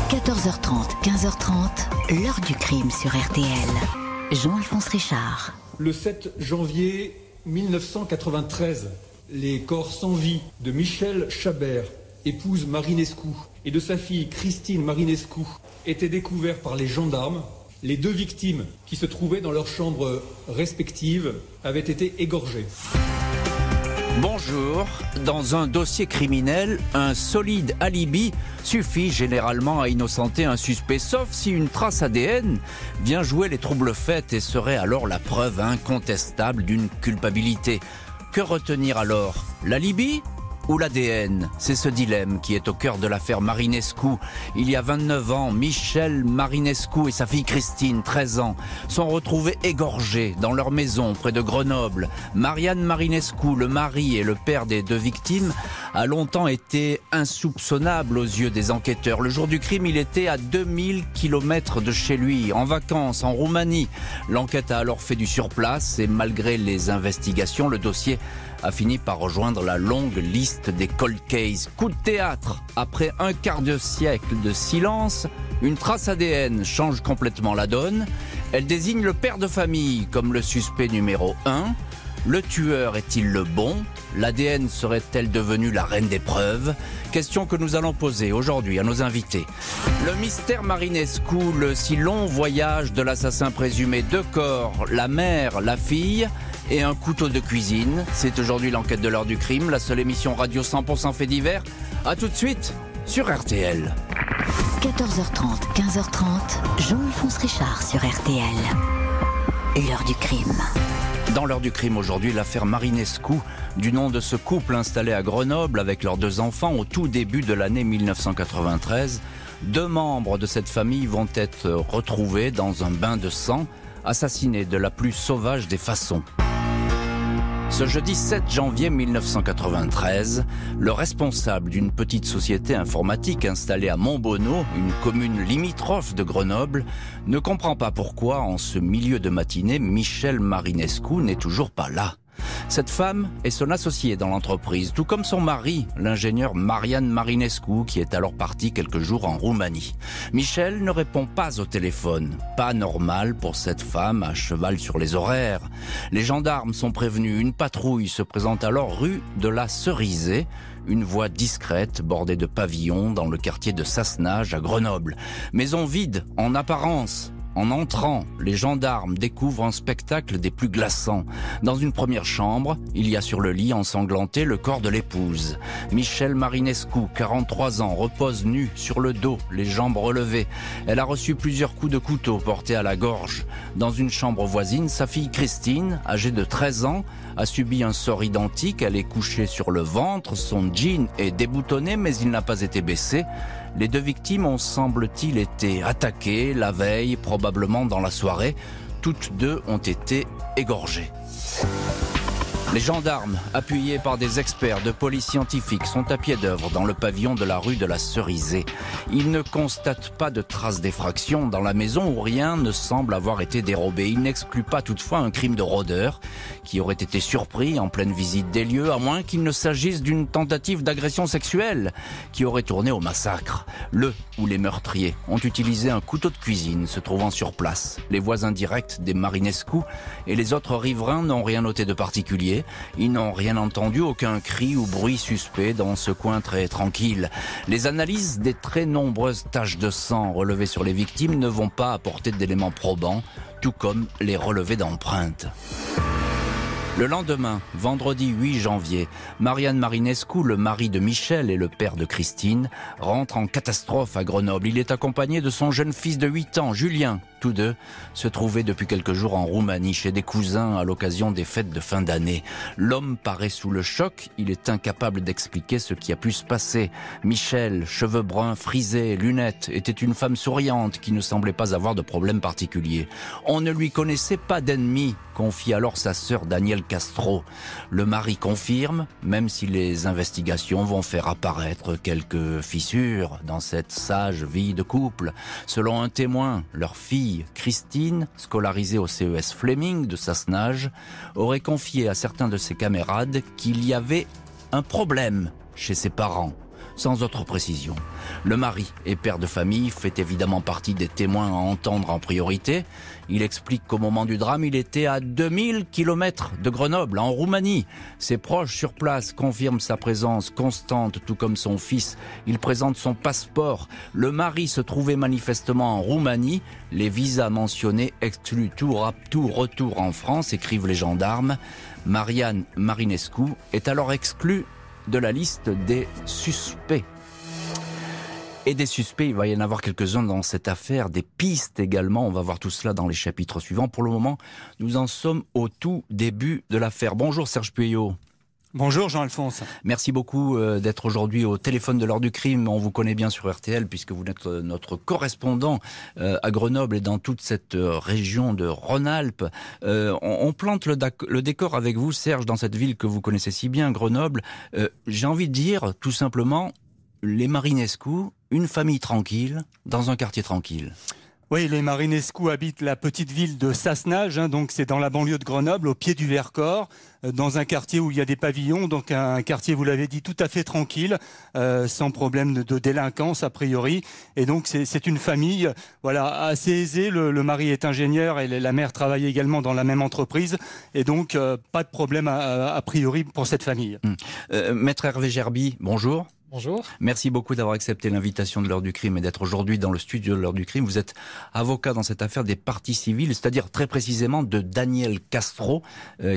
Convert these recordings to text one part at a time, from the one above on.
14h30, 15h30, l'heure du crime sur RTL. Jean-Alphonse Richard. Le 7 janvier 1993, les corps sans vie de Michel Chabert, épouse Marinescu, et de sa fille Christine Marinescu étaient découverts par les gendarmes. Les deux victimes, qui se trouvaient dans leurs chambres respectives, avaient été égorgées. Bonjour. Dans un dossier criminel, un solide alibi suffit généralement à innocenter un suspect, sauf si une trace ADN vient jouer les troubles faits et serait alors la preuve incontestable d'une culpabilité. Que retenir alors? L'alibi ou l'ADN? C'est ce dilemme qui est au cœur de l'affaire Marinescu. Il y a 29 ans, Michel Marinescu et sa fille Christine, 13 ans, sont retrouvés égorgés dans leur maison près de Grenoble. Marianne Marinescu, le mari et le père des deux victimes, a longtemps été insoupçonnable aux yeux des enquêteurs. Le jour du crime, il était à 2000 km de chez lui, en vacances, en Roumanie. L'enquête a alors fait du surplace et malgré les investigations, le dossier a fini par rejoindre la longue liste des cold cases. Coup de théâtre, après un quart de siècle de silence, une trace ADN change complètement la donne. Elle désigne le père de famille comme le suspect numéro 1. Le tueur est-il le bon? L'ADN serait-elle devenue la reine des preuves? Question que nous allons poser aujourd'hui à nos invités. Le mystère Marinescu, le si long voyage de l'assassin présumé. Deux corps, la mère, la fille et un couteau de cuisine. C'est aujourd'hui l'enquête de l'heure du crime, la seule émission radio 100% fait divers. A tout de suite sur RTL. 14h30, 15h30, Jean-Alphonse Richard sur RTL. L'heure du crime. Dans l'heure du crime aujourd'hui, l'affaire Marinescu, du nom de ce couple installé à Grenoble avec leurs deux enfants au tout début de l'année 1993. Deux membres de cette famille vont être retrouvés dans un bain de sang, assassinés de la plus sauvage des façons. Ce jeudi 7 janvier 1993, le responsable d'une petite société informatique installée à Montbonneau, une commune limitrophe de Grenoble, ne comprend pas pourquoi, en ce milieu de matinée, Michel Marinescu n'est toujours pas là. Cette femme est son associée dans l'entreprise, tout comme son mari, l'ingénieur Marianne Marinescu, qui est alors parti quelques jours en Roumanie. Michel ne répond pas au téléphone. Pas normal pour cette femme à cheval sur les horaires. Les gendarmes sont prévenus. Une patrouille se présente alors rue de la Cerisée, une voie discrète bordée de pavillons dans le quartier de Sassenage à Grenoble. Maison vide en apparence. En entrant, les gendarmes découvrent un spectacle des plus glaçants. Dans une première chambre, il y a sur le lit ensanglanté le corps de l'épouse. Michel Marinescu, 43 ans, repose nue sur le dos, les jambes relevées. Elle a reçu plusieurs coups de couteau portés à la gorge. Dans une chambre voisine, sa fille Christine, âgée de 13 ans, a subi un sort identique. Elle est couchée sur le ventre, son jean est déboutonné mais il n'a pas été baissé. Les deux victimes ont, semble-t-il, été attaquées la veille, probablement dans la soirée. Toutes deux ont été égorgées. Les gendarmes, appuyés par des experts de police scientifique, sont à pied d'œuvre dans le pavillon de la rue de la Cerisée. Ils ne constatent pas de traces d'effraction dans la maison où rien ne semble avoir été dérobé. Ils n'excluent pas toutefois un crime de rôdeur qui aurait été surpris en pleine visite des lieux, à moins qu'il ne s'agisse d'une tentative d'agression sexuelle qui aurait tourné au massacre. Le ou les meurtriers ont utilisé un couteau de cuisine se trouvant sur place. Les voisins directs des Marinescu et les autres riverains n'ont rien noté de particulier. Ils n'ont rien entendu, aucun cri ou bruit suspect dans ce coin très tranquille. Les analyses des très nombreuses taches de sang relevées sur les victimes ne vont pas apporter d'éléments probants, tout comme les relevés d'empreintes. Le lendemain, vendredi 8 janvier, Marianne Marinescu, le mari de Michel et le père de Christine, rentre en catastrophe à Grenoble. Il est accompagné de son jeune fils de 8 ans, Julien. Tous deux se trouvaient depuis quelques jours en Roumanie chez des cousins à l'occasion des fêtes de fin d'année. L'homme paraît sous le choc, il est incapable d'expliquer ce qui a pu se passer. Michel, cheveux bruns frisés, lunettes, était une femme souriante qui ne semblait pas avoir de problème particulier. On ne lui connaissait pas d'ennemi, confie alors sa sœur Danielle Castro. Le mari confirme, même si les investigations vont faire apparaître quelques fissures dans cette sage vie de couple. Selon un témoin, leur fille Christine, scolarisée au CES Fleming de Sassenage, aurait confié à certains de ses camarades qu'il y avait un problème chez ses parents. sans autre précision. Le mari et père de famille fait évidemment partie des témoins à entendre en priorité. Il explique qu'au moment du drame, il était à 2000 km de Grenoble, en Roumanie. Ses proches sur place confirment sa présence constante, tout comme son fils. Il présente son passeport. Le mari se trouvait manifestement en Roumanie. Les visas mentionnés excluent tout retour en France, écrivent les gendarmes. Marian Marinescu est alors exclue de la liste des suspects. Et des suspects, il va y en avoir quelques-uns dans cette affaire, des pistes également, on va voir tout cela dans les chapitres suivants. Pour le moment, nous en sommes au tout début de l'affaire. Bonjour Serge Pueyo. Bonjour Jean-Alphonse. Merci beaucoup d'être aujourd'hui au téléphone de l'heure du crime. On vous connaît bien sur RTL puisque vous êtes notre correspondant à Grenoble et dans toute cette région de Rhône-Alpes. On plante le décor avec vous, Serge, dans cette ville que vous connaissez si bien, Grenoble. J'ai envie de dire tout simplement, les Marinescu, une famille tranquille, dans un quartier tranquille. Oui, les Marinescu habitent la petite ville de Sassenage, donc c'est dans la banlieue de Grenoble, au pied du Vercors, dans un quartier où il y a des pavillons, donc un quartier, vous l'avez dit, tout à fait tranquille, sans problème de délinquance a priori. Et donc c'est une famille assez aisée, le mari est ingénieur et la mère travaille également dans la même entreprise, et donc pas de problème a priori pour cette famille. Maître Hervé Gerby, bonjour. Bonjour. Merci beaucoup d'avoir accepté l'invitation de l'heure du crime et d'être aujourd'hui dans le studio de l'heure du crime. Vous êtes avocat dans cette affaire des parties civiles, c'est-à-dire très précisément de Danielle Castro,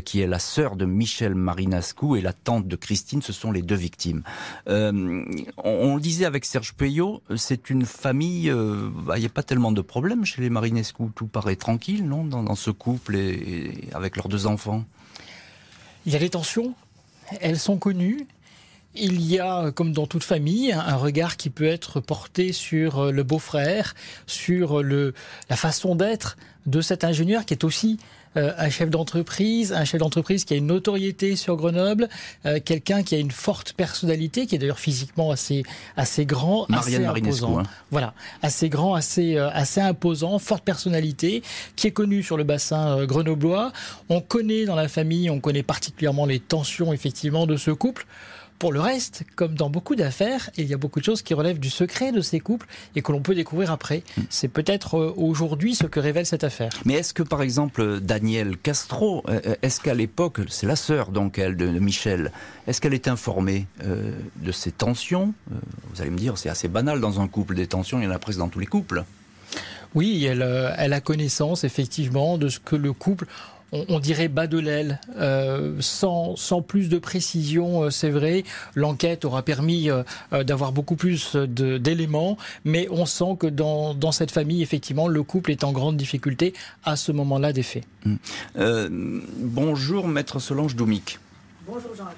qui est la sœur de Michel Marinescu et la tante de Christine, ce sont les deux victimes. On le disait avec Serge Pueyo, c'est une famille, il n'y a pas tellement de problèmes chez les Marinescu, tout paraît tranquille, non, dans ce couple et avec leurs deux enfants. Il y a des tensions, elles sont connues. Il y a, comme dans toute famille, un regard qui peut être porté sur le beau-frère, sur la façon d'être de cet ingénieur qui est aussi un chef d'entreprise qui a une notoriété sur Grenoble, quelqu'un qui a une forte personnalité, qui est d'ailleurs physiquement assez grand, assez imposant. Voilà, assez grand, assez imposant, forte personnalité, qui est connu sur le bassin grenoblois. On connaît dans la famille, on connaît particulièrement les tensions effectivement de ce couple. Pour le reste, comme dans beaucoup d'affaires, il y a beaucoup de choses qui relèvent du secret de ces couples et que l'on peut découvrir après. C'est peut-être aujourd'hui ce que révèle cette affaire. Mais est-ce que, par exemple, Danielle Castro, est-ce qu'à l'époque, c'est la sœur donc elle de Michel, est-ce qu'elle est informée de ces tensions? Vous allez me dire, c'est assez banal dans un couple, des tensions, il y en a presque dans tous les couples. Oui, elle a connaissance effectivement de ce que le couple... On dirait bas de l'aile, sans plus de précision, c'est vrai. L'enquête aura permis d'avoir beaucoup plus d'éléments, mais on sent que dans cette famille, effectivement, le couple est en grande difficulté à ce moment-là des faits. Bonjour, Maître Solange Doumic. Bonjour Jean-Alphonse.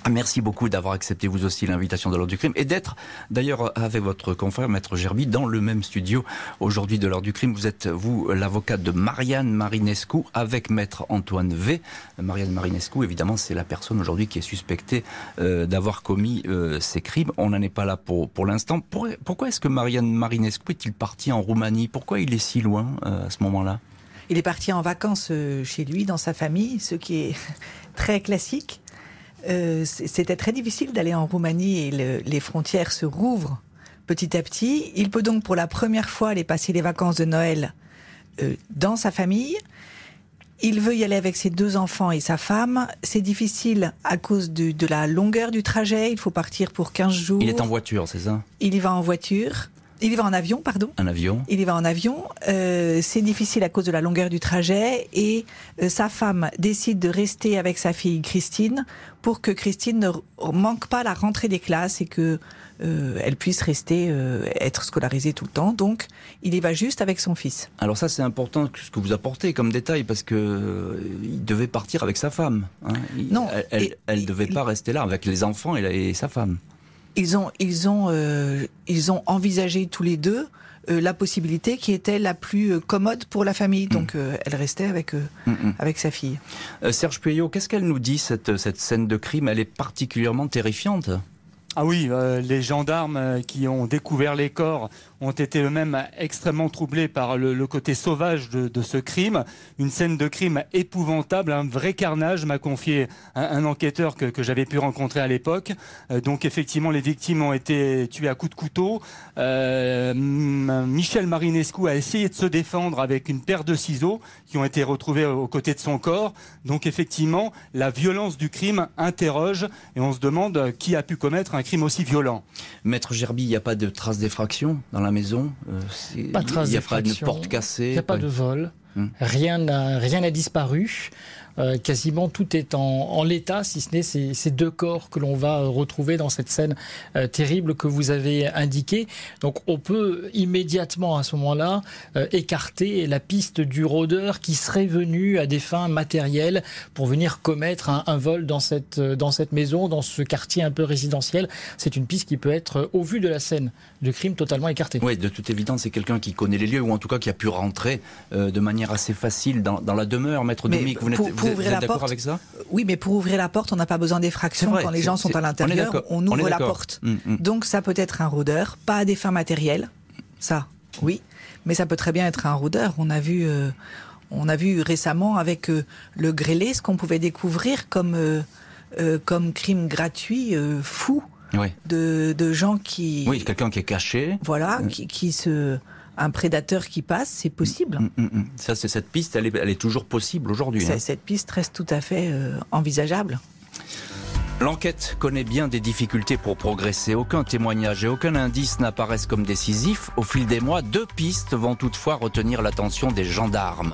Merci beaucoup d'avoir accepté vous aussi l'invitation de l'heure du crime et d'être d'ailleurs avec votre confrère Maître Gerby dans le même studio aujourd'hui de l'heure du crime. Vous êtes vous l'avocate de Marian Marinescu avec Maître Antoine V. Marian Marinescu, évidemment, c'est la personne aujourd'hui qui est suspectée d'avoir commis ces crimes. On n'en est pas là pour l'instant. Pourquoi est-ce que Marian Marinescu est-il parti en Roumanie? Pourquoi il est si loin à ce moment-là? Il est parti en vacances chez lui, dans sa famille, ce qui est très classique. C'était très difficile d'aller en Roumanie et les frontières se rouvrent petit à petit. Il peut donc pour la première fois aller passer les vacances de Noël dans sa famille. Il veut y aller avec ses deux enfants et sa femme. C'est difficile à cause de la longueur du trajet. Il faut partir pour 15 jours. Il est en voiture, c'est ça? Il y va en voiture. Il y va en avion, pardon. Un avion. Il y va en avion. C'est difficile à cause de la longueur du trajet. Et sa femme décide de rester avec sa fille Christine pour que Christine ne manque pas la rentrée des classes et que elle puisse rester, être scolarisée tout le temps. Donc, il y va juste avec son fils. Alors ça, c'est important ce que vous apportez comme détail parce que il devait partir avec sa femme. Hein. Non. Elle devait pas rester là avec les enfants et sa femme. Ils ont envisagé tous les deux la possibilité qui était la plus commode pour la famille. Donc elle restait avec sa fille. Serge Pueyo, qu'est-ce qu'elle nous dit cette scène de crime? Elle est particulièrement terrifiante. Ah oui, les gendarmes qui ont découvert les corps ont été eux-mêmes extrêmement troublés par le côté sauvage de ce crime. Une scène de crime épouvantable, un vrai carnage, m'a confié un enquêteur que j'avais pu rencontrer à l'époque. Donc effectivement, les victimes ont été tuées à coups de couteau. Michel Marinescu a essayé de se défendre avec une paire de ciseaux qui ont été retrouvés aux côtés de son corps. Donc effectivement, la violence du crime interroge et on se demande qui a pu commettre un crime aussi violent. Maître Gerby, il n'y a pas de traces d'effraction dans la maison? Pas de traces d'effraction. Il n'y a pas de porte cassée? Il n'y a pas de vol. Rien n'a disparu. Quasiment tout est en l'état, si ce n'est ces 2 corps que l'on va retrouver dans cette scène terrible que vous avez indiquée. Donc on peut immédiatement à ce moment-là écarter la piste du rôdeur qui serait venu à des fins matérielles pour venir commettre un vol dans cette maison, dans ce quartier un peu résidentiel. C'est une piste qui peut être, au vu de la scène du crime, totalement écartée. Oui, de toute évidence, c'est quelqu'un qui connaît les lieux, ou en tout cas qui a pu rentrer de manière assez facile dans la demeure. Maître Dominique, vous êtes d'accord avec ça? Oui, mais pour ouvrir la porte, on n'a pas besoin d'effraction. Quand les gens sont à l'intérieur, on ouvre la porte. Donc ça peut être un rôdeur, pas à des fins matérielles. Ça, oui. Mais ça peut très bien être un rôdeur. On a vu récemment avec le grêlé ce qu'on pouvait découvrir comme crime gratuit, fou, de gens qui... Oui, quelqu'un qui est caché. Voilà, un prédateur qui passe, c'est possible. Ça, cette piste, elle est toujours possible aujourd'hui. Cette piste reste tout à fait envisageable. L'enquête connaît bien des difficultés pour progresser. Aucun témoignage et aucun indice n'apparaissent comme décisifs. Au fil des mois, 2 pistes vont toutefois retenir l'attention des gendarmes.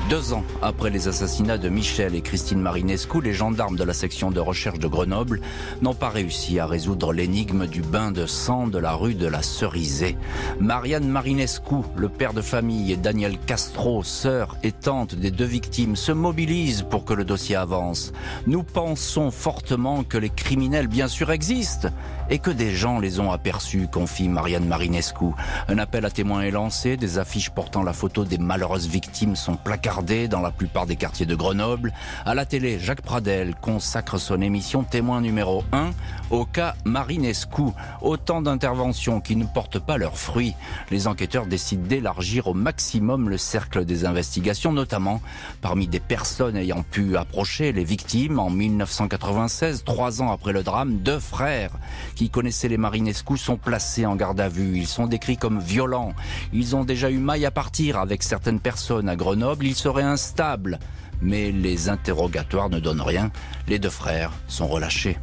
2 ans après les assassinats de Michel et Christine Marinescu, les gendarmes de la section de recherche de Grenoble n'ont pas réussi à résoudre l'énigme du bain de sang de la rue de la Cerisée. Marianne Marinescu, le père de famille, et Daniel Castro, sœur et tante des 2 victimes, se mobilisent pour que le dossier avance. Nous pensons fortement que les criminels, bien sûr, existent et que des gens les ont aperçus, confie Marianne Marinescu. Un appel à témoins est lancé, des affiches portant la photo des malheureuses victimes sont placardées dans la plupart des quartiers de Grenoble. À la télé, Jacques Pradel consacre son émission témoin numéro 1 au cas Marinescu. Autant d'interventions qui ne portent pas leurs fruits. Les enquêteurs décident d'élargir au maximum le cercle des investigations, notamment parmi des personnes ayant pu approcher les victimes. En 1996, 3 ans après le drame, 2 frères qui connaissaient les Marinescu sont placés en garde à vue. Ils sont décrits comme violents. Ils ont déjà eu maille à partir avec certaines personnes à Grenoble. Ils seraient instables. Mais les interrogatoires ne donnent rien. Les 2 frères sont relâchés.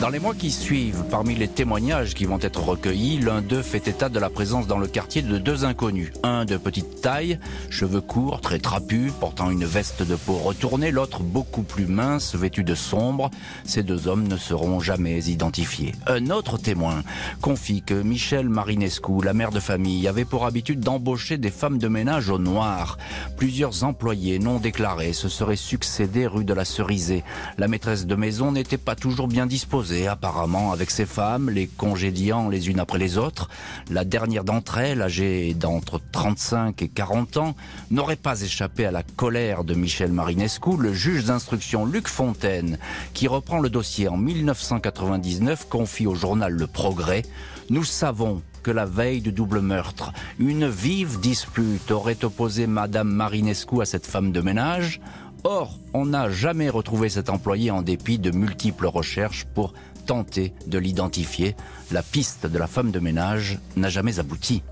Dans les mois qui suivent, parmi les témoignages qui vont être recueillis, l'un d'eux fait état de la présence dans le quartier de 2 inconnus. Un de petite taille, cheveux courts, très trapus, portant une veste de peau retournée, l'autre beaucoup plus mince, vêtu de sombre. Ces 2 hommes ne seront jamais identifiés. Un autre témoin confie que Michel Marinescu, la mère de famille, avait pour habitude d'embaucher des femmes de ménage au noir. Plusieurs employés non déclarés se seraient succédés rue de la Cerisée. La maîtresse de maison n'était pas toujours bien disposée, apparemment, avec ses femmes, les congédiant les unes après les autres. La dernière d'entre elles, âgée d'entre 35 et 40 ans, n'aurait pas échappé à la colère de Michel Marinescu. Le juge d'instruction Luc Fontaine, qui reprend le dossier en 1999, confie au journal Le Progrès: nous savons que la veille du double meurtre, une vive dispute aurait opposé Madame Marinescu à cette femme de ménage. Or, on n'a jamais retrouvé cet employé en dépit de multiples recherches pour tenter de l'identifier. La piste de la femme de ménage n'a jamais abouti.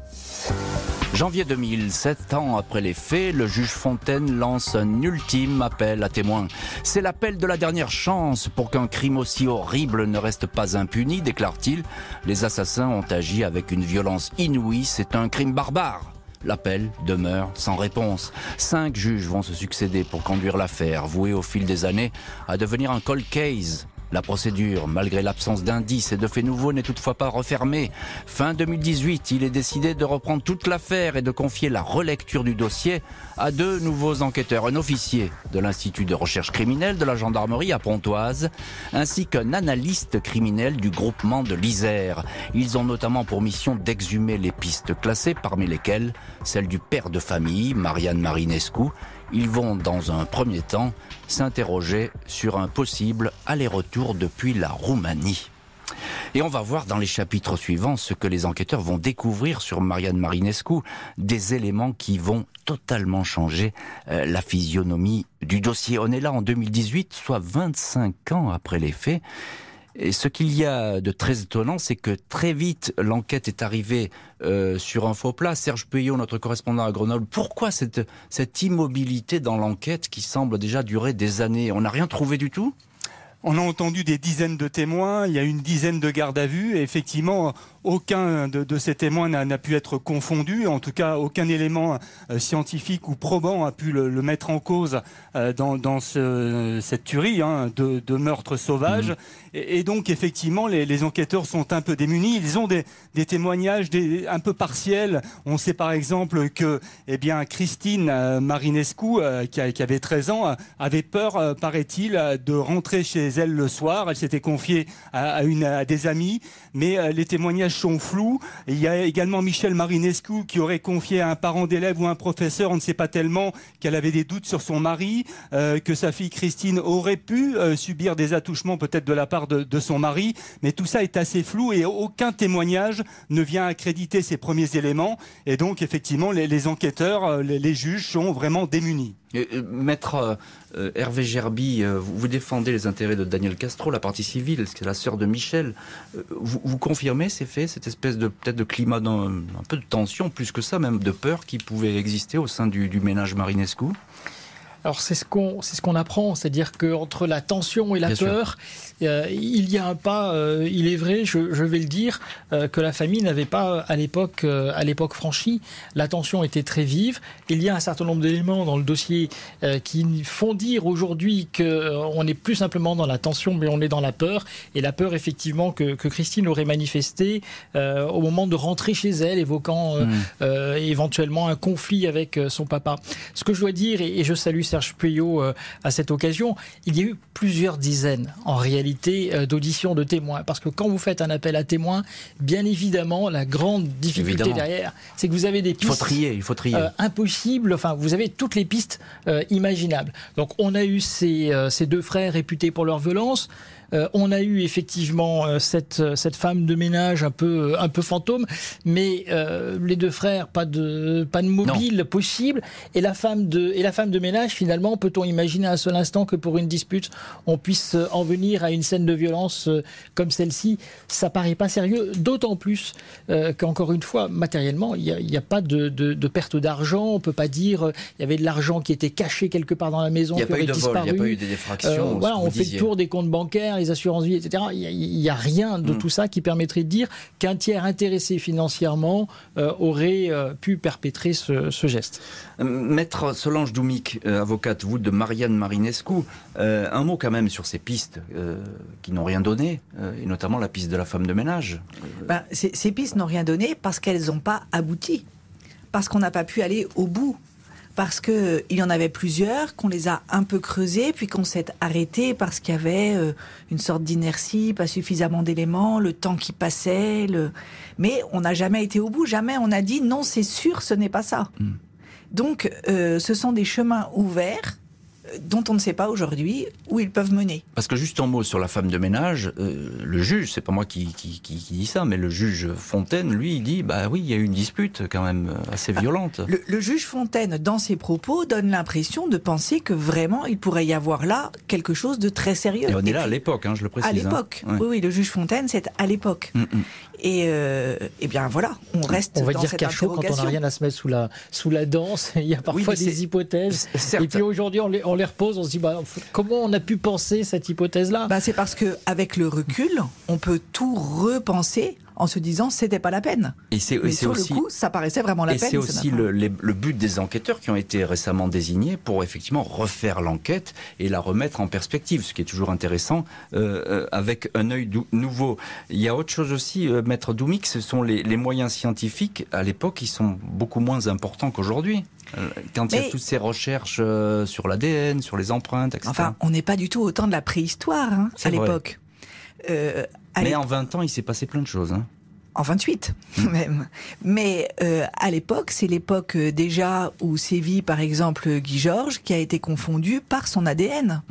Janvier 2000, 7 ans après les faits, le juge Fontaine lance un ultime appel à témoins. C'est l'appel de la dernière chance pour qu'un crime aussi horrible ne reste pas impuni, déclare-t-il. Les assassins ont agi avec une violence inouïe, c'est un crime barbare. L'appel demeure sans réponse. 5 juges vont se succéder pour conduire l'affaire, vouée au fil des années à devenir un cold case. La procédure, malgré l'absence d'indices et de faits nouveaux, n'est toutefois pas refermée. Fin 2018, il est décidé de reprendre toute l'affaire et de confier la relecture du dossier à 2 nouveaux enquêteurs. Un officier de l'Institut de recherche criminelle de la gendarmerie à Pontoise, ainsi qu'un analyste criminel du groupement de l'Isère. Ils ont notamment pour mission d'exhumer les pistes classées, parmi lesquelles celle du père de famille, Marianne Marinescu. Ils vont, dans un premier temps, s'interroger sur un possible aller-retour depuis la Roumanie. Et on va voir dans les chapitres suivants ce que les enquêteurs vont découvrir sur Marian Marinescu, des éléments qui vont totalement changer la physionomie du dossier. On est là en 2018, soit 25 ans après les faits. Et ce qu'il y a de très étonnant, c'est que très vite, l'enquête est arrivée sur un faux plat. Serge Puyot, notre correspondant à Grenoble, pourquoi cette immobilité dans l'enquête qui semble déjà durer des années? On n'a rien trouvé du tout? On a entendu des dizaines de témoins, il y a une dizaine de gardes à vue, et effectivement, aucun de ces témoins n'a pu être confondu. En tout cas, aucun élément scientifique ou probant a pu le mettre en cause dans cette tuerie de meurtre sauvage. Et donc, effectivement, les enquêteurs sont un peu démunis. Ils ont des témoignages un peu partiels. On sait par exemple que Christine Marinescu, qui avait 13 ans, avait peur, paraît-il, de rentrer chez elle le soir. Elle s'était confiée à des amis, mais les témoignages sont flous. Il y a également Michel Marinescu qui aurait confié à un parent d'élève ou un professeur, on ne sait pas tellement, qu'elle avait des doutes sur son mari, que sa fille Christine aurait pu subir des attouchements peut-être de la part de son mari, mais tout ça est assez flou et aucun témoignage ne vient accréditer ces premiers éléments, et donc effectivement les enquêteurs, les juges sont vraiment démunis. Maître Hervé Gerby, vous défendez les intérêts de Daniel Castro, la partie civile, c'est la sœur de Michel. Vous confirmez ces faits, cette espèce de peut-être de climat un peu de tension, plus que ça, même de peur qui pouvait exister au sein du ménage Marinescu? Alors c'est ce qu'on apprend, c'est-à-dire qu'entre la tension et la peur, il y a un pas, il est vrai, je vais le dire, que la famille n'avait pas à l'époque franchi. La tension était très vive. Il y a un certain nombre d'éléments dans le dossier qui font dire aujourd'hui qu'on n'est plus simplement dans la tension, mais on est dans la peur. Et la peur, effectivement, que Christine aurait manifesté au moment de rentrer chez elle, évoquant éventuellement un conflit avec son papa. Ce que je dois dire, et je salue Serge Puyot à cette occasion, il y a eu plusieurs dizaines en réalité d'auditions de témoins, parce que quand vous faites un appel à témoins, bien évidemment la grande difficulté derrière, c'est que vous avez des pistes il faut trier. Impossibles, enfin vous avez toutes les pistes imaginables. Donc on a eu ces deux frères réputés pour leur violence. On a eu effectivement cette femme de ménage un peu fantôme, mais les deux frères, pas de mobile possible, et la femme de ménage, finalement, peut-on imaginer un seul instant que pour une dispute on puisse en venir à une scène de violence comme celle-ci? Ça paraît pas sérieux, d'autant plus qu'encore une fois, matériellement, il y a pas de perte d'argent. On peut pas dire il y avait de l'argent qui était caché quelque part dans la maison, qui aurait disparu. Il n'y a pas eu de défraction. Voilà, on fait le tour des comptes bancaires, les assurances vie, etc. Il n'y a rien de tout ça qui permettrait de dire qu'un tiers intéressé financièrement aurait pu perpétrer ce geste. Maître Solange Doumic, avocate, vous, de Marian Marinescu, un mot quand même sur ces pistes qui n'ont rien donné, et notamment la piste de la femme de ménage. Ces pistes n'ont rien donné parce qu'elles n'ont pas abouti, parce qu'on n'a pas pu aller au bout. Parce qu'il y en avait plusieurs, qu'on les a un peu creusés, puis qu'on s'est arrêté parce qu'il y avait une sorte d'inertie, pas suffisamment d'éléments, le temps qui passait. Mais on n'a jamais été au bout, jamais on a dit non, c'est sûr, ce n'est pas ça. Donc ce sont des chemins ouverts dont on ne sait pas aujourd'hui où ils peuvent mener. Parce que juste un mot sur la femme de ménage, le juge, c'est pas moi qui dit ça, mais le juge Fontaine, lui, il dit, bah oui, il y a eu une dispute quand même assez violente. Le juge Fontaine, dans ses propos, donne l'impression de penser que vraiment, il pourrait y avoir là quelque chose de très sérieux. Et on est là à l'époque, je le précise. À l'époque, ouais. Oui, le juge Fontaine, c'est à l'époque. Et bien voilà, on reste on va dans dire cette qu'à chaud, quand on n'a rien à se mettre sous la danse, il y a parfois des hypothèses. Et puis aujourd'hui, on les repose, on se dit comment on a pu penser cette hypothèse-là? C'est parce qu'avec le recul, on peut tout repenser en se disant c'était pas la peine. Mais sur le coup, ça paraissait vraiment la peine. Et c'est aussi le but des enquêteurs qui ont été récemment désignés pour effectivement refaire l'enquête et la remettre en perspective, ce qui est toujours intéressant, avec un œil nouveau. Il y a autre chose aussi, Maître Doumic, ce sont les moyens scientifiques. À l'époque, ils sont beaucoup moins importants qu'aujourd'hui. Quand il y a toutes ces recherches sur l'ADN, sur les empreintes, etc. Enfin, on n'est pas du tout au temps de la préhistoire à l'époque. Mais en 20 ans, il s'est passé plein de choses. en 28 même. Mais à l'époque, c'est l'époque déjà où sévit par exemple Guy Georges, qui a été confondu par son ADN.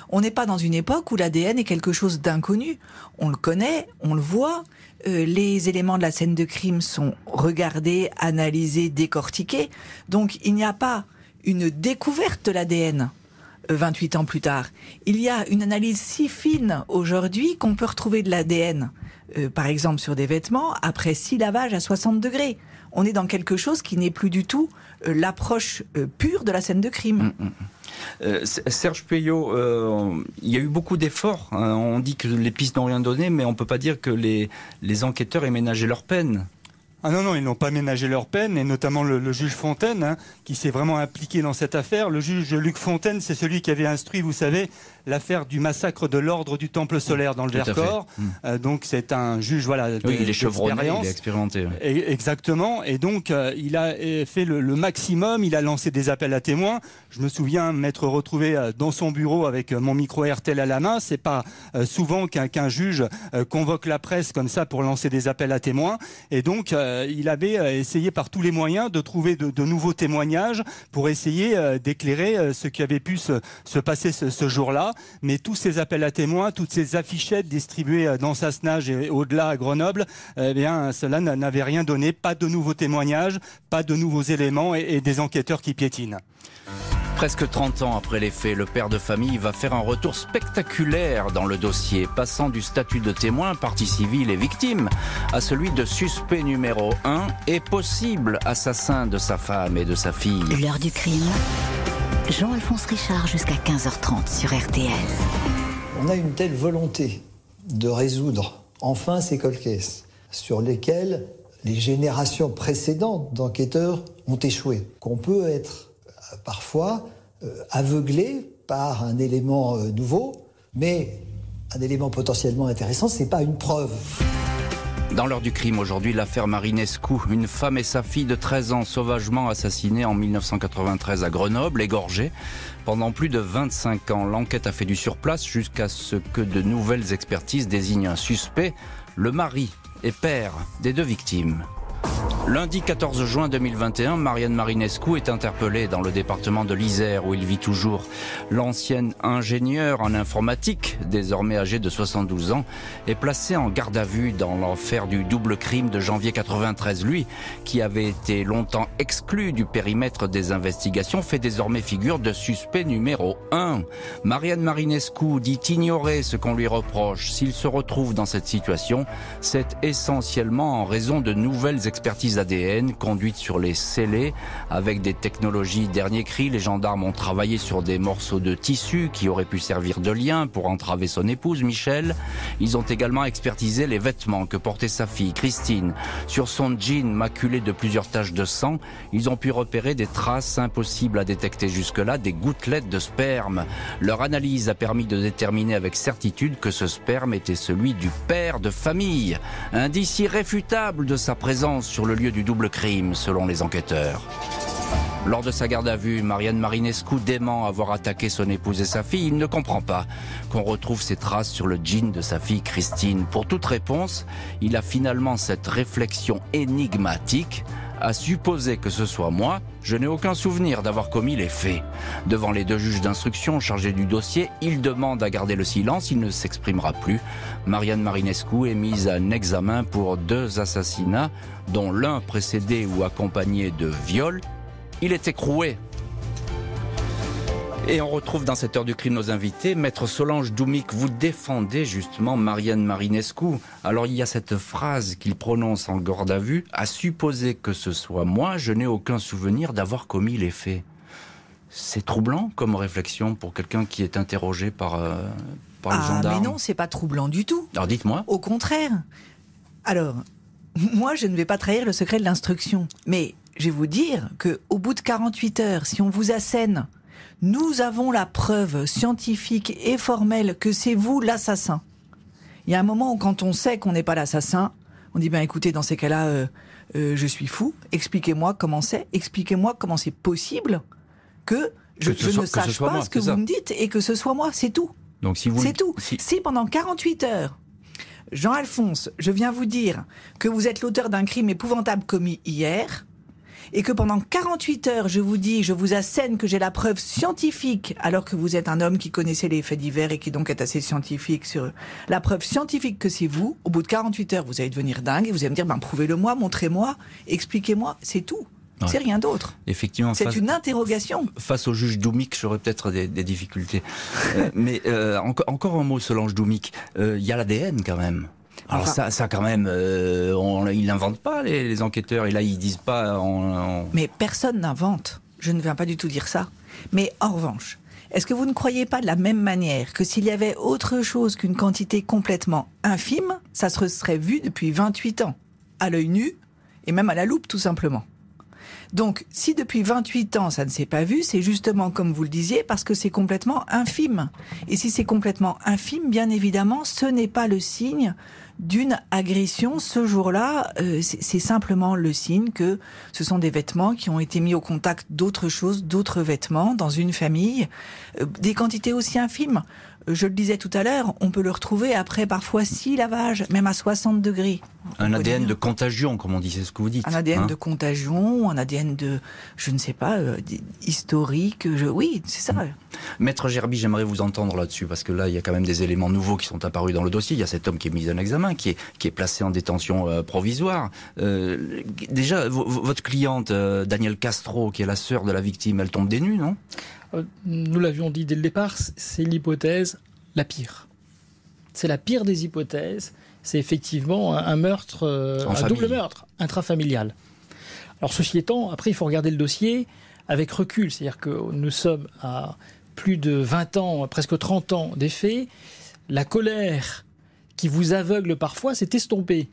On n'est pas dans une époque où l'ADN est quelque chose d'inconnu. On le connaît, on le voit. Les éléments de la scène de crime sont regardés, analysés, décortiqués. Donc il n'y a pas une découverte de l'ADN 28 ans plus tard. Il y a une analyse si fine aujourd'hui qu'on peut retrouver de l'ADN, par exemple sur des vêtements, après 6 lavages à 60 degrés. On est dans quelque chose qui n'est plus du tout l'approche pure de la scène de crime. Serge Puyot, il y a eu beaucoup d'efforts. On dit que les pistes n'ont rien donné, mais on ne peut pas dire que les enquêteurs aient ménagé leur peine. Ah non, ils n'ont pas ménagé leur peine, et notamment le juge Fontaine, qui s'est vraiment impliqué dans cette affaire. Le juge Luc Fontaine, c'est celui qui avait instruit, vous savez, l'affaire du massacre de l'ordre du Temple solaire dans le Vercors. Donc c'est un juge, il est chevronné, il est expérimenté. Exactement, et donc il a fait le maximum, il a lancé des appels à témoins. Je me souviens m'être retrouvé dans son bureau avec mon micro RTL à la main. C'est pas souvent qu'un juge convoque la presse comme ça pour lancer des appels à témoins, et donc il avait essayé par tous les moyens de trouver de nouveaux témoignages pour essayer d'éclairer ce qui avait pu se passer ce jour-là. Mais tous ces appels à témoins, toutes ces affichettes distribuées dans Sassenage et au-delà à Grenoble, cela n'avait rien donné. Pas de nouveaux témoignages, pas de nouveaux éléments et des enquêteurs qui piétinent. Presque 30 ans après les faits, le père de famille va faire un retour spectaculaire dans le dossier, passant du statut de témoin, partie civile et victime, à celui de suspect numéro 1 et possible assassin de sa femme et de sa fille. L'heure du crime. Jean-Alphonse Richard jusqu'à 15h30 sur RTL. On a une telle volonté de résoudre enfin ces cold cases sur lesquels les générations précédentes d'enquêteurs ont échoué, qu'on peut être parfois aveuglé par un élément nouveau, mais un élément potentiellement intéressant, c'est pas une preuve. Dans l'heure du crime aujourd'hui, l'affaire Marinescu, une femme et sa fille de 13 ans sauvagement assassinées en 1993 à Grenoble, égorgées pendant plus de 25 ans. L'enquête a fait du surplace jusqu'à ce que de nouvelles expertises désignent un suspect, le mari et père des 2 victimes. Lundi 14 juin 2021, Marian Marinescu est interpellée dans le département de l'Isère où il vit toujours. L'ancienne ingénieure en informatique, désormais âgée de 72 ans, est placée en garde à vue dans l'affaire du double crime de janvier 93. Lui, qui avait été longtemps exclu du périmètre des investigations, fait désormais figure de suspect numéro 1. Marian Marinescu dit ignorer ce qu'on lui reproche. S'il se retrouve dans cette situation, c'est essentiellement en raison de nouvelles expertises ADN conduites sur les scellés avec des technologies dernier cri. Les gendarmes ont travaillé sur des morceaux de tissu qui auraient pu servir de lien pour entraver son épouse Michel. Ils ont également expertisé les vêtements que portait sa fille Christine. Sur son jean maculé de plusieurs taches de sang, ils ont pu repérer des traces impossibles à détecter jusque-là, des gouttelettes de sperme. Leur analyse a permis de déterminer avec certitude que ce sperme était celui du père de famille. Indice irréfutable de sa présence sur le lieu du double crime, selon les enquêteurs. Lors de sa garde à vue, Marian Marinescu dément avoir attaqué son épouse et sa fille. Il ne comprend pas qu'on retrouve ces traces sur le jean de sa fille Christine. Pour toute réponse, il a finalement cette réflexion énigmatique. À supposer que ce soit moi, je n'ai aucun souvenir d'avoir commis les faits. Devant les 2 juges d'instruction chargés du dossier, il demande à garder le silence, il ne s'exprimera plus. Marian Marinescu est mise en examen pour 2 assassinats, dont l'un précédé ou accompagné de viol. Il est écroué. Et on retrouve dans cette heure du crime nos invités. Maître Solange Doumic, vous défendez justement Marian Marinescu. Alors il y a cette phrase qu'il prononce en garde à vue. À supposer que ce soit moi, je n'ai aucun souvenir d'avoir commis les faits. C'est troublant comme réflexion pour quelqu'un qui est interrogé par les gendarmes. Mais non, c'est pas troublant du tout. Alors dites-moi. Au contraire. Alors, moi je ne vais pas trahir le secret de l'instruction. Mais je vais vous dire qu'au bout de 48 heures, si on vous assène... Nous avons la preuve scientifique et formelle que c'est vous l'assassin. Il y a un moment où quand on sait qu'on n'est pas l'assassin, on dit écoutez, dans ces cas-là, je suis fou, expliquez-moi comment c'est possible que je ne sache pas ce que vous me dites et que ce soit moi, c'est tout. Donc si vous c'est tout. Si pendant 48 heures, Jean-Alphonse, je viens vous dire que vous êtes l'auteur d'un crime épouvantable commis hier, et que pendant 48 heures, je vous assène que j'ai la preuve scientifique, alors que vous êtes un homme qui connaissait les faits divers et qui donc est assez scientifique sur la preuve scientifique que c'est vous, au bout de 48 heures, vous allez devenir dingue et vous allez me dire, prouvez-le-moi, montrez-moi, expliquez-moi, c'est tout. Ouais. C'est rien d'autre. Effectivement. C'est une interrogation. Face au juge Doumic, j'aurais peut-être des difficultés. Mais encore un mot, Solange Doumic. Il y a l'ADN quand même. Alors ça quand même, ils n'inventent pas les enquêteurs, et là ils disent pas... Mais personne n'invente, je ne viens pas du tout dire ça. Mais en revanche, est-ce que vous ne croyez pas de la même manière que s'il y avait autre chose qu'une quantité complètement infime, ça se serait vu depuis 28 ans, à l'œil nu, et même à la loupe tout simplement. Donc, si depuis 28 ans ça ne s'est pas vu, c'est justement comme vous le disiez, parce que c'est complètement infime. Et si c'est complètement infime, bien évidemment, ce n'est pas le signe d'une agression. Ce jour-là, c'est simplement le signe que ce sont des vêtements qui ont été mis au contact d'autres choses, d'autres vêtements, dans une famille, des quantités aussi infimes. Je le disais tout à l'heure, on peut le retrouver après parfois 6 lavages, même à 60 degrés. Un ADN de contagion, comme on dit, c'est ce que vous dites. Un ADN de contagion, un ADN de, je ne sais pas, historique. Oui, c'est ça. Maître Gerby, j'aimerais vous entendre là-dessus, parce que là, il y a quand même des éléments nouveaux qui sont apparus dans le dossier. Il y a cet homme qui est mis en examen, qui est placé en détention provisoire. Déjà, votre cliente, Danielle Castro, qui est la sœur de la victime, elle tombe des nues, non ? Nous l'avions dit dès le départ, c'est l'hypothèse la pire. C'est la pire des hypothèses. C'est effectivement un meurtre, un double meurtre intrafamilial. Alors ceci étant, après il faut regarder le dossier avec recul. C'est-à-dire que nous sommes à plus de 20 ans, presque 30 ans des faits. La colère qui vous aveugle parfois s'est estompée.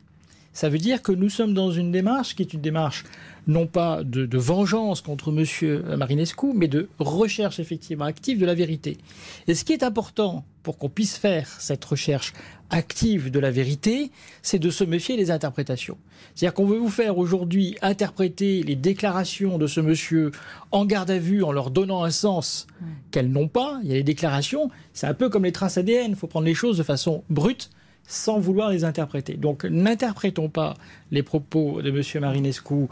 Ça veut dire que nous sommes dans une démarche qui est une démarche non pas de vengeance contre M. Marinescu, mais de recherche effectivement active de la vérité. Et ce qui est important pour qu'on puisse faire cette recherche active de la vérité, c'est de se méfier des interprétations. C'est-à-dire qu'on veut vous faire aujourd'hui interpréter les déclarations de ce monsieur en garde à vue en leur donnant un sens qu'elles n'ont pas. Il y a les déclarations, c'est un peu comme les traces ADN, il faut prendre les choses de façon brute, sans vouloir les interpréter. Donc n'interprétons pas les propos de M. Marinescu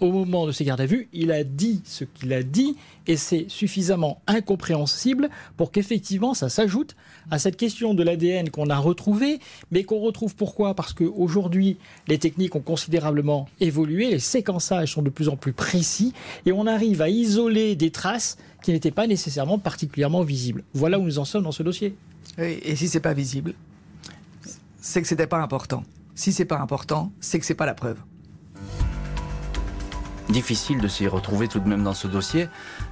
au moment de ses gardes à vue. Il a dit ce qu'il a dit et c'est suffisamment incompréhensible pour qu'effectivement ça s'ajoute à cette question de l'ADN qu'on a retrouvé, mais qu'on retrouve pourquoi ? Parce qu'aujourd'hui, les techniques ont considérablement évolué, les séquençages sont de plus en plus précis et on arrive à isoler des traces qui n'étaient pas nécessairement particulièrement visibles. Voilà où nous en sommes dans ce dossier. Oui, et si c'est pas visible ? C'est que c'était pas important. Si c'est pas important, c'est que c'est pas la preuve. Difficile de s'y retrouver tout de même dans ce dossier.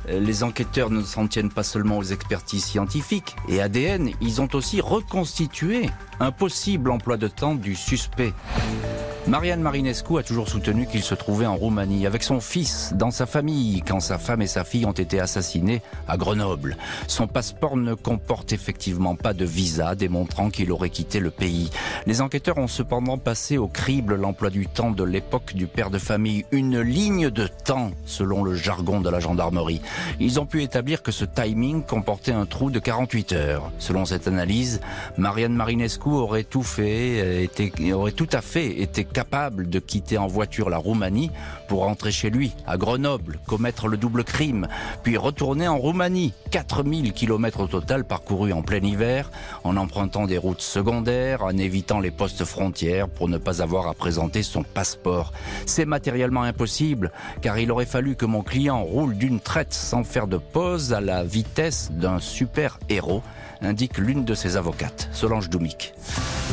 Les enquêteurs ne s'en tiennent pas seulement aux expertises scientifiques et ADN, ils ont aussi reconstitué un possible emploi de temps du suspect. Marian Marinescu a toujours soutenu qu'il se trouvait en Roumanie avec son fils, dans sa famille, quand sa femme et sa fille ont été assassinées à Grenoble. Son passeport ne comporte effectivement pas de visa démontrant qu'il aurait quitté le pays. Les enquêteurs ont cependant passé au crible l'emploi du temps de l'époque du père de famille, une ligne de temps selon le jargon de la gendarmerie. Ils ont pu établir que ce timing comportait un trou de 48 heures. Selon cette analyse, Marian Marinescu aurait tout à fait été capable de quitter en voiture la Roumanie pour rentrer chez lui, à Grenoble, commettre le double crime, puis retourner en Roumanie. 4000 km au total parcourus en plein hiver, en empruntant des routes secondaires, en évitant les postes frontières pour ne pas avoir à présenter son passeport. C'est matériellement impossible, car il aurait fallu que mon client roule d'une traite sans faire de pause à la vitesse d'un super-héros, indique l'une de ses avocates, Solange Doumic.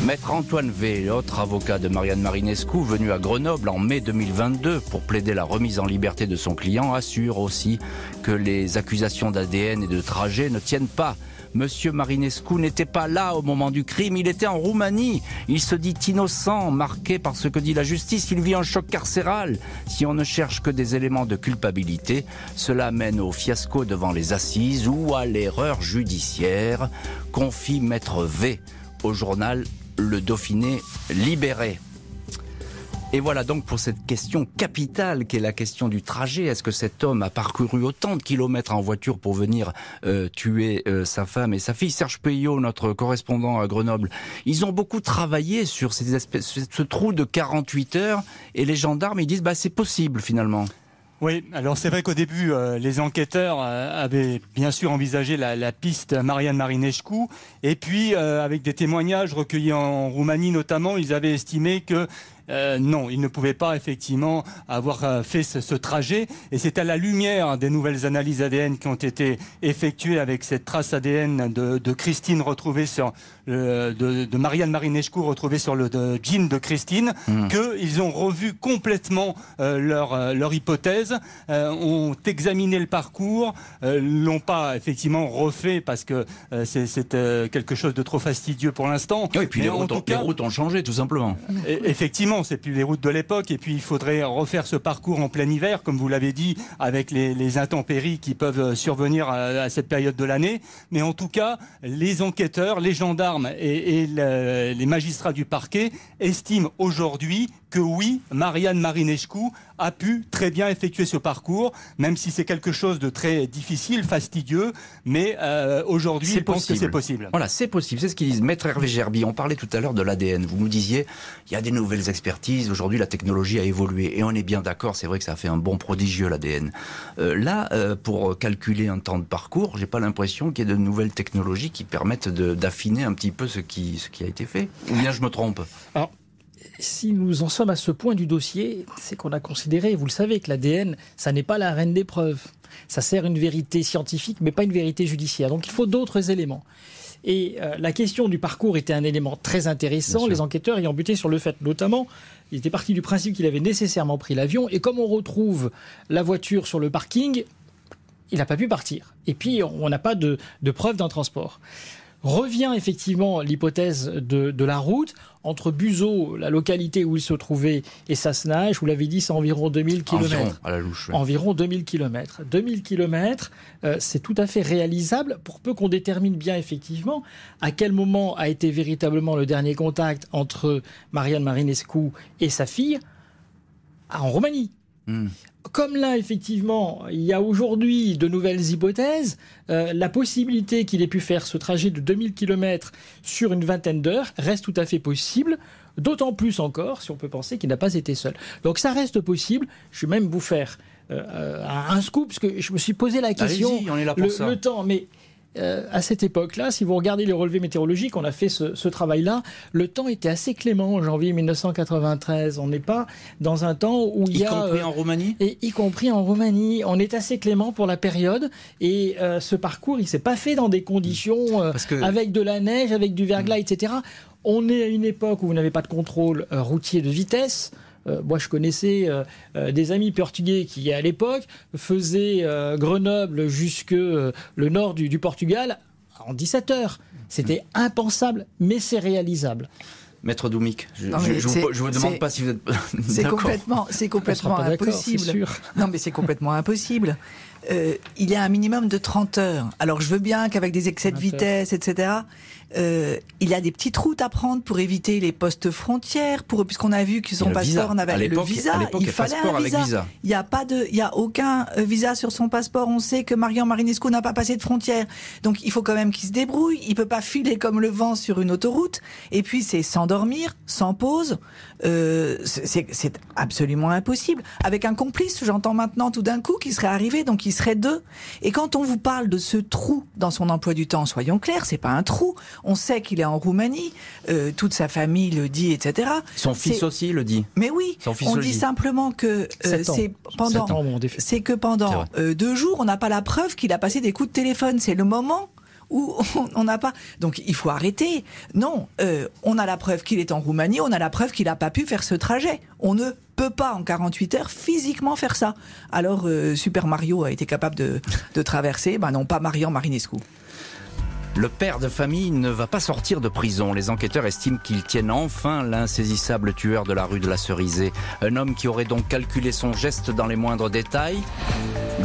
Maître Antoine V, autre avocat de Marian Marinescu, venu à Grenoble en mai 2022 pour plaider la remise en liberté de son client, assure aussi que les accusations d'ADN et de trajet ne tiennent pas. Monsieur Marinescu n'était pas là au moment du crime, il était en Roumanie. Il se dit innocent, marqué par ce que dit la justice, il vit un choc carcéral. Si on ne cherche que des éléments de culpabilité, cela mène au fiasco devant les assises ou à l'erreur judiciaire, confie Maître V au journal Le Dauphiné Libéré. Et voilà donc pour cette question capitale qui est la question du trajet. Est-ce que cet homme a parcouru autant de kilomètres en voiture pour venir tuer sa femme et sa fille? Serge Peuillot, notre correspondant à Grenoble, ils ont beaucoup travaillé sur ce trou de 48 heures et les gendarmes ils disent c'est possible finalement. Oui, alors c'est vrai qu'au début, les enquêteurs avaient bien sûr envisagé la piste Marian Marinescu, et puis avec des témoignages recueillis en Roumanie notamment, ils avaient estimé que non, il ne pouvait pas effectivement avoir fait ce trajet, et c'est à la lumière des nouvelles analyses ADN qui ont été effectuées avec cette trace ADN de Christine retrouvée sur de Marian Marinescu retrouvée sur le jean de Christine, qu'ils ont revu complètement leur hypothèse, ont examiné le parcours, l'ont pas effectivement refait parce que c'est quelque chose de trop fastidieux pour l'instant. Oui, et puis les routes ont changé tout simplement. Effectivement, c'est plus les routes de l'époque, et puis il faudrait refaire ce parcours en plein hiver, comme vous l'avez dit, avec les intempéries qui peuvent survenir à cette période de l'année. Mais en tout cas, les enquêteurs, les gendarmes et les magistrats du parquet estiment aujourd'hui que oui, Marian Marinescu a pu très bien effectuer ce parcours, même si c'est quelque chose de très difficile, fastidieux, mais aujourd'hui, ils pensent que c'est possible. Voilà, c'est possible, c'est ce qu'ils disent. Maître Hervé Gerby, on parlait tout à l'heure de l'ADN. Vous nous disiez, il y a des nouvelles expertises, aujourd'hui la technologie a évolué, et on est bien d'accord, c'est vrai que ça a fait un bond prodigieux l'ADN. Pour calculer un temps de parcours, j'ai pas l'impression qu'il y ait de nouvelles technologies qui permettent d'affiner un petit peu ce qui a été fait. Ou bien je me trompe? Alors, si nous en sommes à ce point du dossier, c'est qu'on a considéré, vous le savez, que l'ADN, ça n'est pas la reine des preuves. Ça sert une vérité scientifique, mais pas une vérité judiciaire. Donc il faut d'autres éléments. Et la question du parcours était un élément très intéressant, les enquêteurs ayant buté sur le fait, notamment, ils étaient partis du principe qu'il avait nécessairement pris l'avion, et comme on retrouve la voiture sur le parking, il n'a pas pu partir. Et puis, on n'a pas de preuve d'un transport. Revient effectivement l'hypothèse de la route entre Buzeaux, la localité où il se trouvait, et Sassenage. Vous l'avez dit, c'est environ 2000 km. Environ, à la louche. Oui. Environ 2000 km. 2000 km, c'est tout à fait réalisable pour peu qu'on détermine bien effectivement à quel moment a été véritablement le dernier contact entre Marian Marinescu et sa fille en Roumanie. Comme là, effectivement, il y a aujourd'hui de nouvelles hypothèses, la possibilité qu'il ait pu faire ce trajet de 2000 km sur une vingtaine d'heures reste tout à fait possible, d'autant plus encore si on peut penser qu'il n'a pas été seul. Donc ça reste possible. Je vais même vous faire un scoop, parce que je me suis posé la question, on est là pour ça. Le temps, mais... à cette époque-là, si vous regardez les relevés météorologiques, on a fait ce travail-là, le temps était assez clément en janvier 1993. On n'est pas dans un temps où il y a... Y compris en Roumanie ? Y compris en Roumanie. On est assez clément pour la période, et ce parcours, il ne s'est pas fait dans des conditions avec de la neige, avec du verglas, etc. On est à une époque où vous n'avez pas de contrôle routier de vitesse. Moi, je connaissais des amis portugais qui, à l'époque, faisaient Grenoble jusque le nord du Portugal en 17 heures. C'était impensable, mais c'est réalisable. Maître Doumic, je vous demande pas si vous êtes c'est complètement impossible. Sûr. Non, mais c'est complètement impossible. Il y a un minimum de 30 heures. Alors, je veux bien qu'avec des excès de vitesse, etc., il y a des petites routes à prendre pour éviter les postes frontières, puisqu'on a vu que son passeport n'avait le visa. Il fallait un visa. Il y a aucun visa sur son passeport. On sait que Marian Marinescu n'a pas passé de frontières. Donc, il faut quand même qu'il se débrouille. Il peut pas filer comme le vent sur une autoroute. Et puis, c'est sans dormir, sans pause. C'est absolument impossible. Avec un complice, j'entends maintenant tout d'un coup qu'il serait arrivé, donc il serait deux. Et quand on vous parle de ce trou dans son emploi du temps, soyons clairs, c'est pas un trou. On sait qu'il est en Roumanie, toute sa famille le dit, etc. Son fils aussi le dit. Mais oui, on dit simplement que c'est que pendant 2 jours, on n'a pas la preuve qu'il a passé des coups de téléphone. C'est le moment où on n'a pas... Donc il faut arrêter. Non, on a la preuve qu'il est en Roumanie, on a la preuve qu'il n'a pas pu faire ce trajet. On ne peut pas en 48 heures physiquement faire ça. Alors Super Mario a été capable de traverser, non, pas Marian Marinescu. Le père de famille ne va pas sortir de prison. Les enquêteurs estiment qu'ils tiennent enfin l'insaisissable tueur de la rue de la Cerisée. Un homme qui aurait donc calculé son geste dans les moindres détails.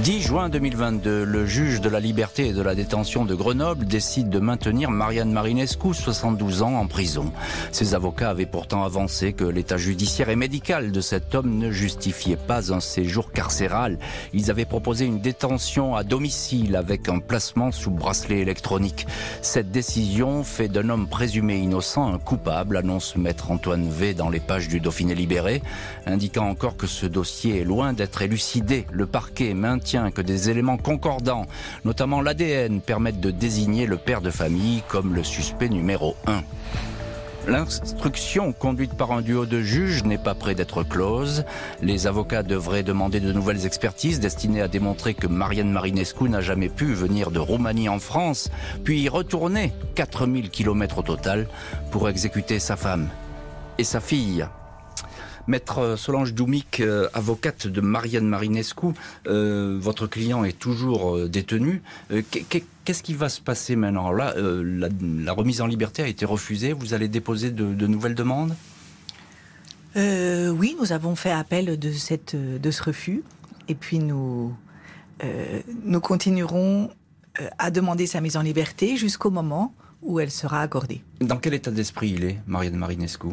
10 juin 2022, le juge de la liberté et de la détention de Grenoble décide de maintenir Marian Marinescu, 72 ans, en prison. Ses avocats avaient pourtant avancé que l'état judiciaire et médical de cet homme ne justifiait pas un séjour carcéral. Ils avaient proposé une détention à domicile avec un placement sous bracelet électronique. Cette décision fait d'un homme présumé innocent un coupable, annonce maître Antoine V dans les pages du Dauphiné libéré, indiquant encore que ce dossier est loin d'être élucidé. Le parquet maintient que des éléments concordants, notamment l'ADN, permettent de désigner le père de famille comme le suspect numéro 1. L'instruction conduite par un duo de juges n'est pas près d'être close. Les avocats devraient demander de nouvelles expertises destinées à démontrer que Marian Marinescu n'a jamais pu venir de Roumanie en France, puis y retourner 4000 km au total pour exécuter sa femme et sa fille. Maître Solange Doumic, avocate de Marian Marinescu, votre client est toujours détenu. Qu'est-ce qui va se passer maintenant? Là, la remise en liberté a été refusée. Vous allez déposer de nouvelles demandes? Oui, nous avons fait appel de ce refus. Et puis nous continuerons à demander sa mise en liberté jusqu'au moment où elle sera accordée. Dans quel état d'esprit il est, Marian Marinescu?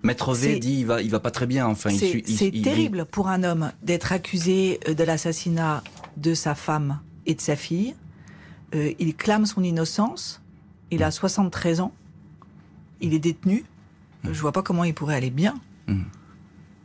Maître V dit il va pas très bien. Enfin, c'est terrible pour un homme d'être accusé de l'assassinat de sa femme et de sa fille. Il clame son innocence. Il a 73 ans. Il est détenu. Je vois pas comment il pourrait aller bien.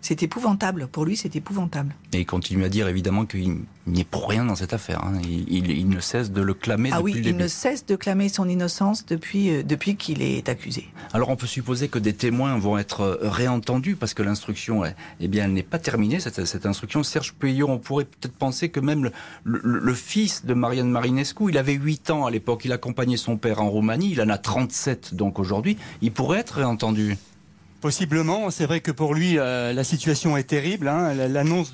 C'est épouvantable. Pour lui, c'est épouvantable. Et il continue à dire évidemment qu'il n'y est pour rien dans cette affaire. Hein. Il ne cesse de le clamer depuis le début. Il ne cesse de clamer son innocence depuis qu'il est accusé. Alors on peut supposer que des témoins vont être réentendus parce que l'instruction, elle n'est pas terminée, cette instruction. Serge Pueyo, on pourrait peut-être penser que même le fils de Marian Marinescu, il avait 8 ans à l'époque, il accompagnait son père en Roumanie, il en a 37 donc aujourd'hui, il pourrait être réentendu. Possiblement, c'est vrai que pour lui, la situation est terrible. Hein. L'annonce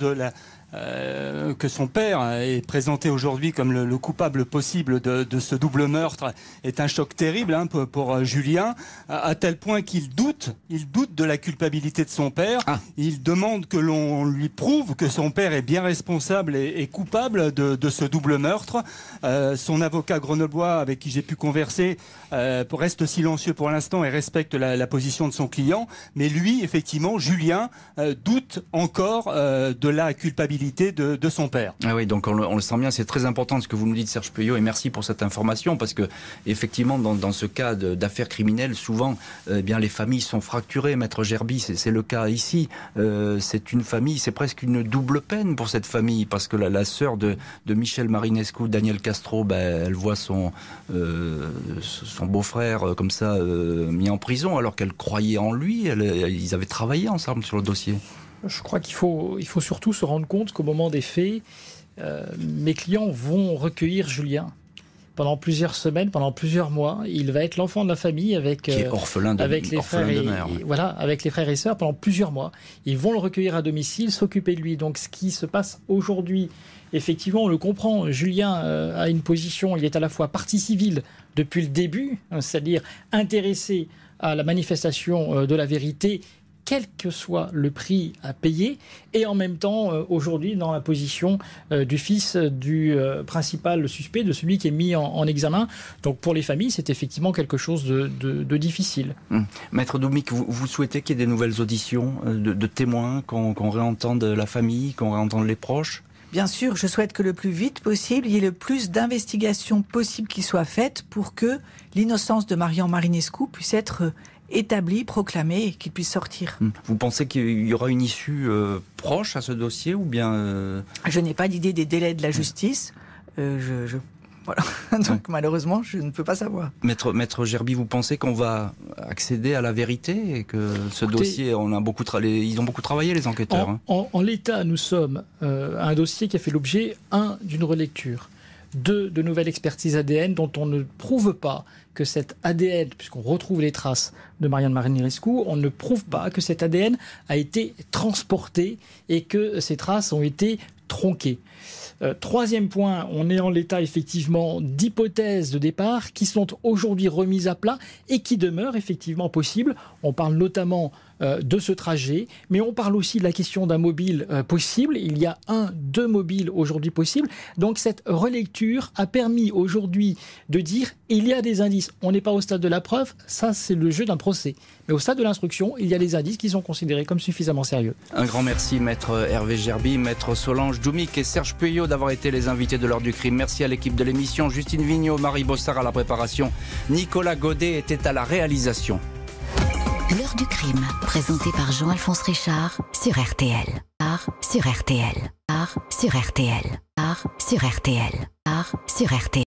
que son père est présenté aujourd'hui comme le coupable possible de ce double meurtre est un choc terrible hein, pour Julien, à tel point qu'il doute de la culpabilité de son père. Il demande que l'on lui prouve que son père est bien responsable et coupable de ce double meurtre. Son avocat grenoblois avec qui j'ai pu converser reste silencieux pour l'instant et respecte la position de son client, mais lui, effectivement, Julien, doute encore de la culpabilité de son père. Ah oui, donc on le sent bien, c'est très important ce que vous nous dites, Serge Pueyo, et merci pour cette information, parce que effectivement, dans ce cas d'affaires criminelles, souvent, bien les familles sont fracturées. Maître Gerby, c'est le cas ici. C'est une famille, c'est presque une double peine pour cette famille, parce que la sœur de Michel Marinescu, Daniel Castro, elle voit son beau-frère comme ça mis en prison, alors qu'elle croyait en lui. Ils avaient travaillé ensemble sur le dossier. Je crois qu'il faut surtout se rendre compte qu'au moment des faits, mes clients vont recueillir Julien. Pendant plusieurs semaines, pendant plusieurs mois, il va être l'enfant de la famille avec les frères avec les frères et sœurs pendant plusieurs mois. Ils vont le recueillir à domicile, s'occuper de lui. Donc ce qui se passe aujourd'hui, effectivement, on le comprend. Julien a une position, il est à la fois partie civile depuis le début, c'est-à-dire intéressé à la manifestation de la vérité, quel que soit le prix à payer, et en même temps, aujourd'hui, dans la position du fils du principal suspect, de celui qui est mis en examen. Donc pour les familles, c'est effectivement quelque chose de difficile. Maître Doumic, vous souhaitez qu'il y ait des nouvelles auditions de témoins, qu'on réentende la famille, qu'on réentende les proches ? Bien sûr, je souhaite que le plus vite possible, il y ait le plus d'investigations possibles qui soient faites pour que l'innocence de Marian Marinescu puisse être établi, proclamé et qu'il puisse sortir. Vous pensez qu'il y aura une issue proche à ce dossier ou bien Je n'ai pas d'idée des délais de la justice. Voilà. Donc malheureusement, je ne peux pas savoir. Maître Gerby, vous pensez qu'on va accéder à la vérité et que ce dossier, ils ont beaucoup travaillé les enquêteurs. En l'état, nous sommes un dossier qui a fait l'objet d'une relecture, de nouvelles expertises ADN dont on ne prouve pas que cet ADN, puisqu'on retrouve les traces de Marian Marinescu, on ne prouve pas que cet ADN a été transporté et que ces traces ont été tronquées. Troisième point, on est en l'état effectivement d'hypothèses de départ qui sont aujourd'hui remises à plat et qui demeurent effectivement possibles. On parle notamment de ce trajet, mais on parle aussi de la question d'un mobile possible. Il y a 2 mobiles aujourd'hui possibles. Donc cette relecture a permis aujourd'hui de dire il y a des indices. On n'est pas au stade de la preuve, ça c'est le jeu d'un procès. Mais au stade de l'instruction, il y a des indices qui sont considérés comme suffisamment sérieux. Un grand merci, maître Hervé Gerby, maître Solange Doumic et Serge Puyot d'avoir été les invités de l'heure du crime. Merci à l'équipe de l'émission, Justine Vignot, Marie Bossard à la préparation, Nicolas Godet était à la réalisation. L'heure du crime, présenté par Jean-Alphonse Richard sur RTL. Sur RTL. Sur RTL. Sur RTL. Sur RTL.